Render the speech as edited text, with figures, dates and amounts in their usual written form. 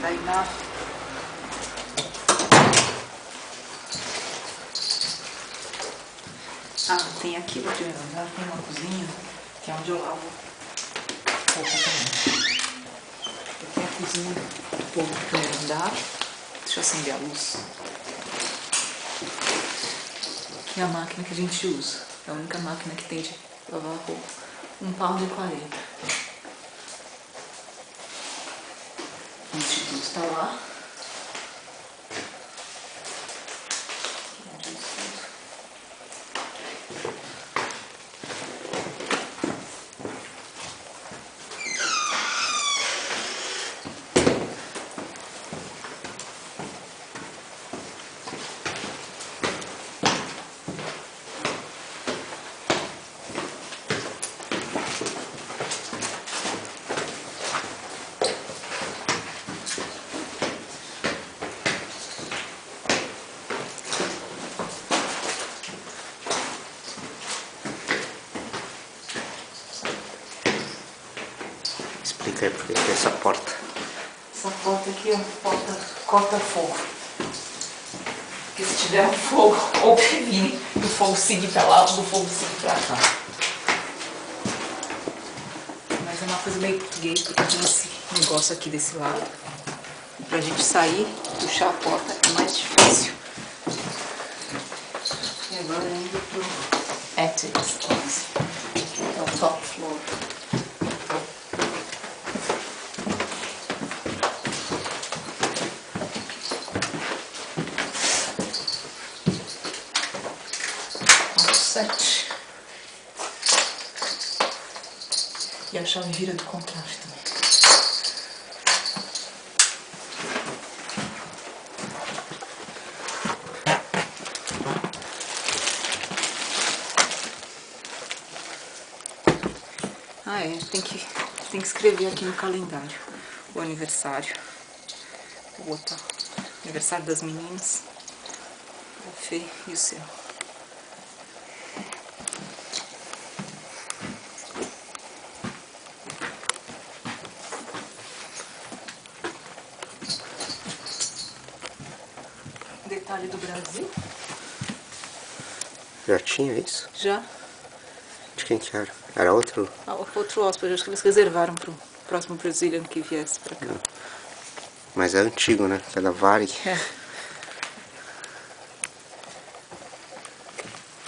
Daí na... tem aqui no primeiro andar, tem uma cozinha, que é onde eu lavo roupa também. Tem a cozinha do povo do primeiro andar. Deixa eu acender a luz. Aqui é a máquina que a gente usa. É a única máquina que tem de lavar roupa. £1,40. O ventilador está lá. Explica aí porque tem essa porta. Essa porta aqui, ó, porta corta-fogo. Porque se tiver um fogo, ou previne do fogo seguir pra lá, ou do fogo seguir pra cá. Mas é uma coisa meio português, porque tem esse negócio aqui desse lado. E pra gente sair, puxar a porta é mais difícil. E agora indo pro attic, que é o top floor. E a chave vira do contrário também. Tem que escrever aqui no calendário o aniversário. Vou botar aniversário das meninas, a Fê e o seu. Detalhe do Brasil. Já tinha isso? Já. De quem que era? Era outro? Outro hóspede, acho que eles reservaram para o próximo brasileiro que viesse para cá. Mas é antigo, né? É da Varig. É.